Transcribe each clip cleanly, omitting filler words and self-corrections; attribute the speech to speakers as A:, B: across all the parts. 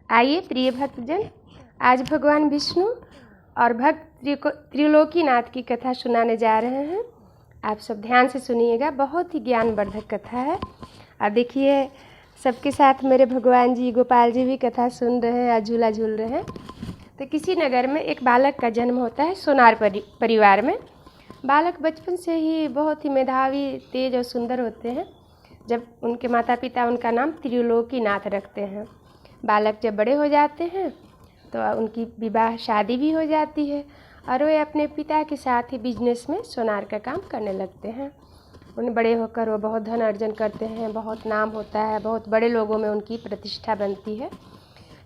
A: आइए प्रिय भक्तजन, आज भगवान विष्णु और भक्त त्रिलोकीनाथ की कथा सुनाने जा रहे हैं। आप सब ध्यान से सुनिएगा, बहुत ही ज्ञानवर्धक कथा है। अब देखिए, सबके साथ मेरे भगवान जी गोपाल जी भी कथा सुन रहे हैं और झूला झूल रहे हैं। तो किसी नगर में एक बालक का जन्म होता है सोनार परिवार में। बालक बचपन से ही बहुत ही मेधावी, तेज और सुंदर होते हैं। जब उनके माता पिता उनका नाम त्रिलोकीनाथ रखते हैं। बालक जब बड़े हो जाते हैं तो उनकी विवाह शादी भी हो जाती है और वे अपने पिता के साथ ही बिजनेस में सोनार का काम करने लगते हैं। उन्हें बड़े होकर वो बहुत धन अर्जन करते हैं, बहुत नाम होता है, बहुत बड़े लोगों में उनकी प्रतिष्ठा बनती है।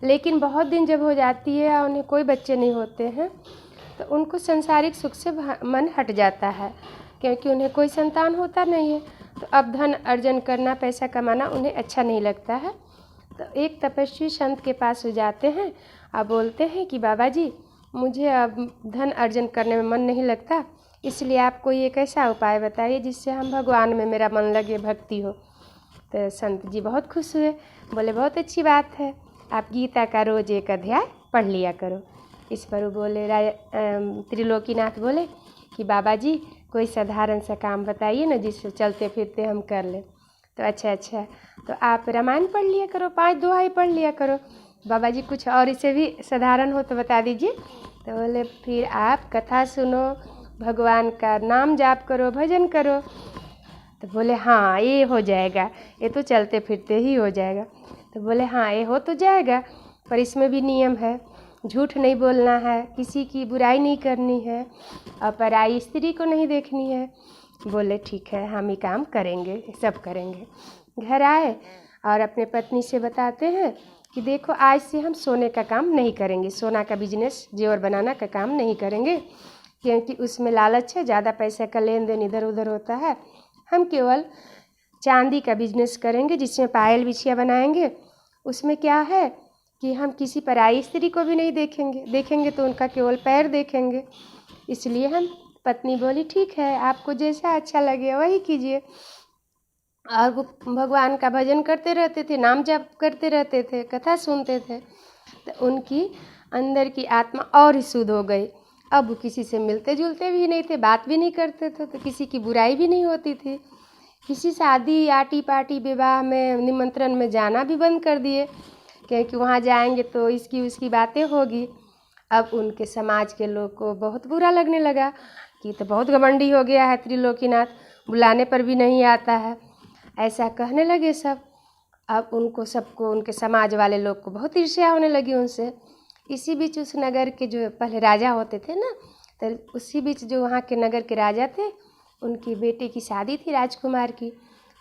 A: लेकिन बहुत दिन जब हो जाती है और उन्हें कोई बच्चे नहीं होते हैं तो उनको संसारिक सुख से मन हट जाता है, क्योंकि उन्हें कोई संतान होता नहीं है। तो अब धन अर्जन करना, पैसा कमाना उन्हें अच्छा नहीं लगता है। तो एक तपस्वी संत के पास जाते हैं और बोलते हैं कि बाबा जी, मुझे अब धन अर्जन करने में मन नहीं लगता, इसलिए आप कोई एक ऐसा उपाय बताइए जिससे हम भगवान में मेरा मन लगे, भक्ति हो। तो संत जी बहुत खुश हुए, बोले बहुत अच्छी बात है, आप गीता का रोज़ एक अध्याय पढ़ लिया करो। इस पर वो बोले, त्रिलोकीनाथ बोले कि बाबा जी कोई साधारण सा काम बताइए ना जिससे चलते फिरते हम कर लें। तो अच्छा तो आप रामायण पढ़ लिया करो, 5 दोहाई पढ़ लिया करो। बाबा जी कुछ और इसे भी साधारण हो तो बता दीजिए। तो बोले फिर आप कथा सुनो, भगवान का नाम जाप करो, भजन करो। तो बोले हाँ ये हो जाएगा, ये तो चलते फिरते ही हो जाएगा। तो बोले हाँ ये हो तो जाएगा, पर इसमें भी नियम है, झूठ नहीं बोलना है, किसी की बुराई नहीं करनी है और पराई स्त्री को नहीं देखनी है। बोले ठीक है, हम ही काम करेंगे, सब करेंगे। घर आए और अपने पत्नी से बताते हैं कि देखो आज से हम सोने का काम नहीं करेंगे, सोना का बिजनेस, जेवर बनाना का काम नहीं करेंगे, क्योंकि उसमें लालच है, ज़्यादा पैसे का लेन देन इधर उधर होता है। हम केवल चांदी का बिजनेस करेंगे जिसमें पायल बिछिया बनाएंगे। उसमें क्या है कि हम किसी पराई स्त्री को भी नहीं देखेंगे तो उनका केवल पैर देखेंगे। इसलिए हम, पत्नी बोली ठीक है, आपको जैसा अच्छा लगे वही कीजिए। और वो भगवान का भजन करते रहते थे, नाम जप करते रहते थे, कथा सुनते थे। तो उनकी अंदर की आत्मा और ही शुद्ध हो गई। अब वो किसी से मिलते जुलते भी नहीं थे, बात भी नहीं करते थे, तो किसी की बुराई भी नहीं होती थी। किसी शादी आटी पार्टी विवाह में निमंत्रण में जाना भी बंद कर दिए, क्योंकि वहाँ जाएंगे तो इसकी उसकी बातें होगी। अब उनके समाज के लोग को बहुत बुरा लगने लगा कि तो बहुत घमंडी हो गया है त्रिलोकीनाथ, बुलाने पर भी नहीं आता है, ऐसा कहने लगे सब। अब उनको सबको, उनके समाज वाले लोग को बहुत ईर्ष्या होने लगी उनसे। इसी बीच उस नगर के जो पहले राजा होते थे ना, तो उसी बीच जो वहाँ के नगर के राजा थे, उनकी बेटे की शादी थी राजकुमार की।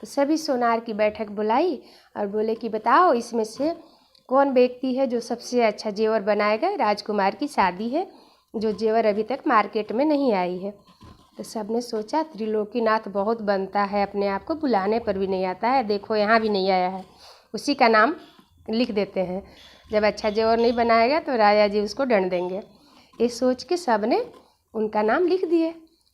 A: तो सभी सोनार की बैठक बुलाई और बोले कि बताओ इसमें से कौन व्यक्ति है जो सबसे अच्छा जेवर बनाएगा, राजकुमार की शादी है, जो जेवर अभी तक मार्केट में नहीं आई है। तो सब ने सोचा त्रिलोकीनाथ बहुत बनता है, अपने आप को बुलाने पर भी नहीं आता है, देखो यहाँ भी नहीं आया है, उसी का नाम लिख देते हैं, जब अच्छा जेवर नहीं बनाएगा तो राजा जी उसको दंड देंगे। ये सोच के सब ने उनका नाम लिख दिए।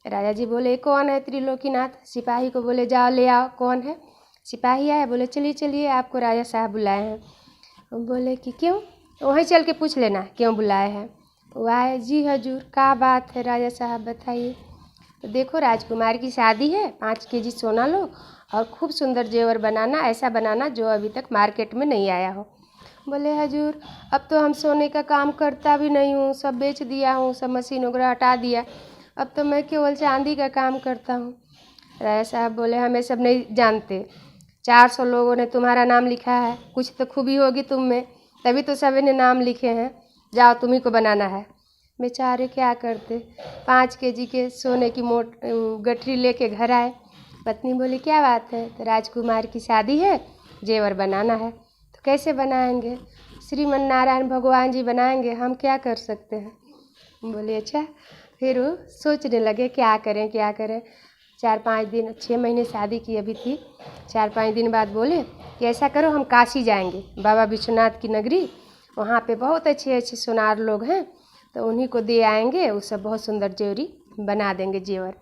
A: राजा जी बोले कौन है त्रिलोकीनाथ? सिपाही को बोले जाओ ले आओ, कौन है? सिपाही आया, बोले चलिए चलिए आपको राजा साहब बुलाए हैं। बोले कि क्यों? वहीं चल के पूछ लेना क्यों बुलाए हैं। वो आए, जी हजूर क्या बात है राजा साहब बताइए। तो देखो राजकुमार की शादी है, 5 केजी सोना लो और खूब सुंदर जेवर बनाना, ऐसा बनाना जो अभी तक मार्केट में नहीं आया हो। बोले हजूर अब तो हम सोने का काम करता भी नहीं हूँ, सब बेच दिया हूँ, सब मशीन वगैरह हटा दिया, अब तो मैं केवल चांदी का काम करता हूँ। राजा साहब बोले हमें सब नहीं जानते, 400 लोगों ने तुम्हारा नाम लिखा है, कुछ तो खूबी होगी तुम में, तभी तो सभी ने नाम लिखे हैं, जाओ तुम्ही को बनाना है। बेचारे क्या करते, 5 केजी के सोने की गठरी लेके घर आए। पत्नी बोली क्या बात है? तो राजकुमार की शादी है, जेवर बनाना है। तो कैसे बनाएंगे? श्रीमन नारायण भगवान जी बनाएंगे, हम क्या कर सकते हैं। बोले अच्छा। फिर वो सोचने लगे क्या करें क्या करें। 4-5 दिन, 6 महीने शादी की अभी थी, 4-5 दिन बाद बोले कि ऐसा करो हम काशी जाएंगे, बाबा विश्वनाथ की नगरी, वहाँ पे बहुत अच्छे अच्छे सोनार लोग हैं, तो उन्हीं को दे आएंगे, वो सब बहुत सुंदर जेवरी बना देंगे जेवर।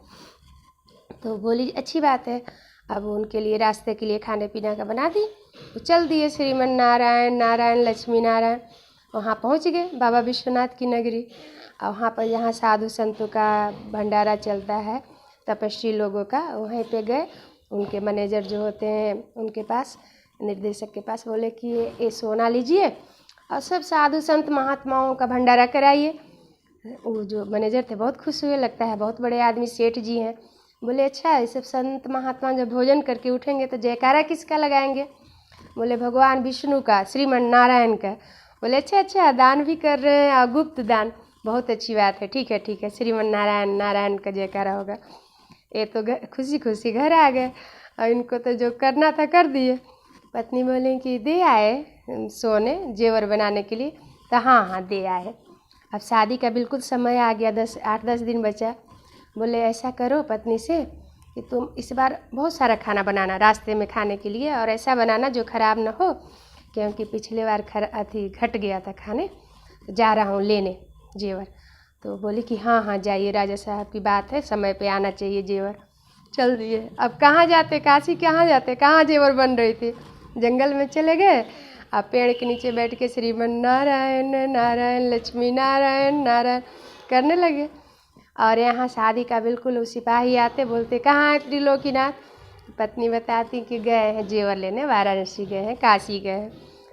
A: तो बोली अच्छी बात है। अब उनके लिए रास्ते के लिए खाने पीने का बना दी। तो चल दिए श्रीमन नारायण नारायण लक्ष्मी नारायण। वहाँ पहुँच गए बाबा विश्वनाथ की नगरी। और वहाँ पर जहाँ साधु संतों का भंडारा चलता है, तपस्वी लोगों का, वहीं पे गए। उनके मैनेजर जो होते हैं उनके पास, निर्देशक के पास, बोले कि ये सोना लीजिए और सब साधु संत महात्माओं का भंडारा कराइए। वो जो मैनेजर थे बहुत खुश हुए, लगता है बहुत बड़े आदमी सेठ जी हैं। बोले अच्छा, ये सब संत महात्मा जब भोजन करके उठेंगे तो जयकारा किसका लगाएंगे? बोले भगवान विष्णु का, श्रीमन नारायण का। बोले अच्छा, दान भी कर रहे हैं और गुप्त दान, बहुत अच्छी बात है, ठीक है, श्रीमन नारायण नारायण का जयकारा होगा। ये तो खुशी खुशी घर आ गए और इनको तो जो करना था कर दिए। पत्नी बोले कि दे आए सोने जेवर बनाने के लिए? तो हाँ दे आए। अब शादी का बिल्कुल समय आ गया, 8-10 दिन बचा। बोले ऐसा करो पत्नी से कि तुम इस बार बहुत सारा खाना बनाना रास्ते में खाने के लिए, और ऐसा बनाना जो ख़राब ना हो, क्योंकि पिछले बार घट गया था खाने। जा रहा हूँ लेने जेवर। तो बोली कि हाँ जाइए, राजा साहब की बात है, समय पे आना चाहिए जेवर। चल दिए। अब कहाँ जाते, काशी कहाँ जाते, कहाँ जेवर बन रही थी? जंगल में चले गए। अब पेड़ के नीचे बैठ के श्रीमन नारायण नारायण लक्ष्मी नारायण नारायण करने लगे। और यहाँ शादी का बिल्कुल सिपाही आते, बोलते कहाँ है त्रिलोकीनाथ? पत्नी बताती कि गए हैं जेवर लेने, वाराणसी गए हैं, काशी गए हैं।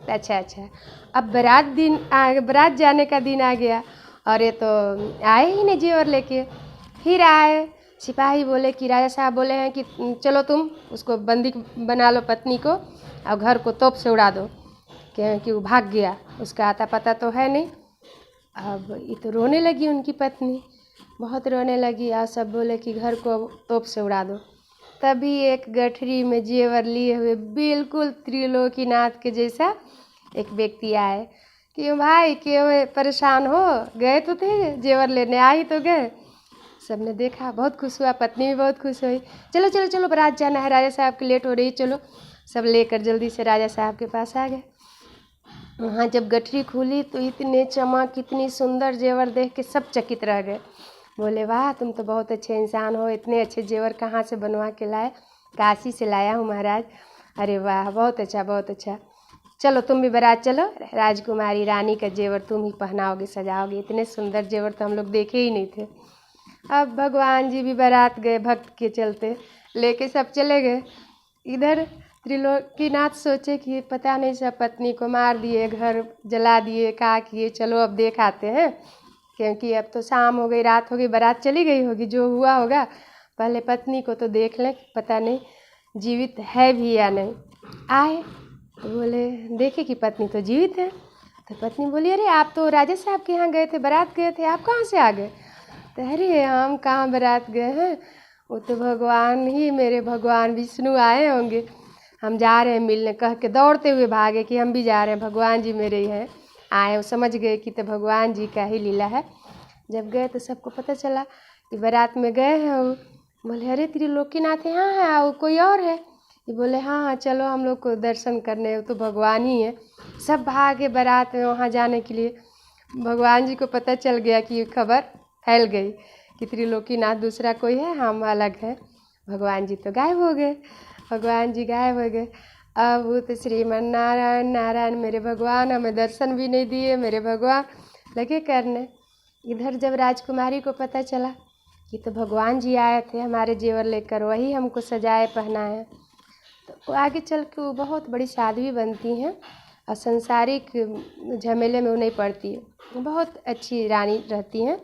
A: अच्छा। अब बारात जाने का दिन आ गया और ये तो आए ही नहीं जेवर लेके। फिर आए सिपाही, बोले कि राजा साहब बोले हैं कि चलो तुम उसको बंदी बना लो पत्नी को, और घर को तोप से उड़ा दो, क्योंकि वो भाग गया, उसका आता पता तो है नहीं। अब ये तो रोने लगी उनकी पत्नी, बहुत रोने लगी। और सब बोले कि घर को तोप से उड़ा दो। तभी एक गठरी में जेवर लिए हुए बिल्कुल त्रिलोकीनाथ के जैसा एक व्यक्ति आए। क्यों भाई, क्यों परेशान हो? गए तो थे जेवर लेने, आ ही तो गए। सबने देखा, बहुत खुश हुआ, पत्नी भी बहुत खुश हुई। चलो बारात जाना है, राजा साहब की लेट हो रही, चलो। सब लेकर जल्दी से राजा साहब के पास आ गए। वहाँ जब गठरी खुली तो इतने चमक, इतनी सुंदर जेवर देख के सब चकित रह गए। बोले वाह, तुम तो बहुत अच्छे इंसान हो, इतने अच्छे जेवर कहाँ से बनवा के लाए? काशी से लाया हूँ महाराज। अरे वाह, बहुत अच्छा। चलो तुम भी बारात चलो, राजकुमारी रानी का जेवर तुम ही पहनाओगे, सजाओगे। इतने सुंदर जेवर तो हम लोग देखे ही नहीं थे। अब भगवान जी भी बारात गए, भक्त के चलते लेके सब चले गए। इधर त्रिलोकीनाथ सोचे कि पता नहीं सब पत्नी को मार दिए, घर जला दिए, क्या किए, चलो अब देख आते हैं, क्योंकि अब तो शाम हो गई, रात हो गई, बारात चली गई होगी, जो हुआ होगा। पहले पत्नी को तो देख लें, पता नहीं जीवित है भी या नहीं। आए तो बोले, देखे कि पत्नी तो जीवित है। तो पत्नी बोली, अरे आप तो राजा साहब के यहाँ गए थे, बारात गए थे, आप कहाँ से आ गए? तो अरे हम कहाँ बारात गए हैं, वो तो भगवान ही, मेरे भगवान विष्णु आए होंगे, हम जा रहे हैं मिलने, कह के दौड़ते हुए भागे कि हम भी जा रहे हैं, भगवान जी मेरे ही हैं आए। वो समझ गए कि तो भगवान जी का ही लीला है। जब गए तो सबको पता चला कि बारात में गए हैं। वो बोले, अरे त्रिलोकीनाथ यहाँ है, वो कोई और है? ये बोले हाँ चलो हम लोग को दर्शन करने, वो तो भगवान ही है। सब भागे बारात में वहाँ जाने के लिए। भगवान जी को पता चल गया कि ये खबर फैल गई कि त्रिलोकीनाथ दूसरा कोई है, हम अलग है। भगवान जी तो गायब हो गए। अब वो तो श्रीमन नारायण नारायण, मेरे भगवान हमें दर्शन भी नहीं दिए, मेरे भगवान लगे करने। इधर जब राजकुमारी को पता चला कि तो भगवान जी आए थे हमारे जेवर लेकर, वही हमको सजाए पहनाए, तो वो आगे चल के वो बहुत बड़ी साध्वी बनती हैं और संसारिक झमेले में वो नहीं पड़ती है, बहुत अच्छी रानी रहती हैं।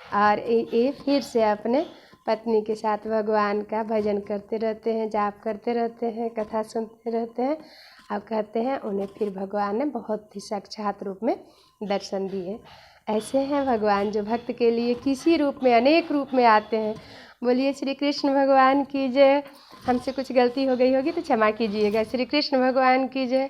A: और ये फिर से अपने पत्नी के साथ भगवान का भजन करते रहते हैं, जाप करते रहते हैं, कथा सुनते रहते हैं। अब कहते हैं उन्हें फिर भगवान ने बहुत ही साक्षात रूप में दर्शन दिए। ऐसे हैं भगवान जो भक्त के लिए किसी रूप में, अनेक रूप में आते हैं। बोलिए श्री कृष्ण भगवान की जय। हमसे कुछ गलती हो गई होगी तो क्षमा कीजिएगा। श्री कृष्ण भगवान की जय।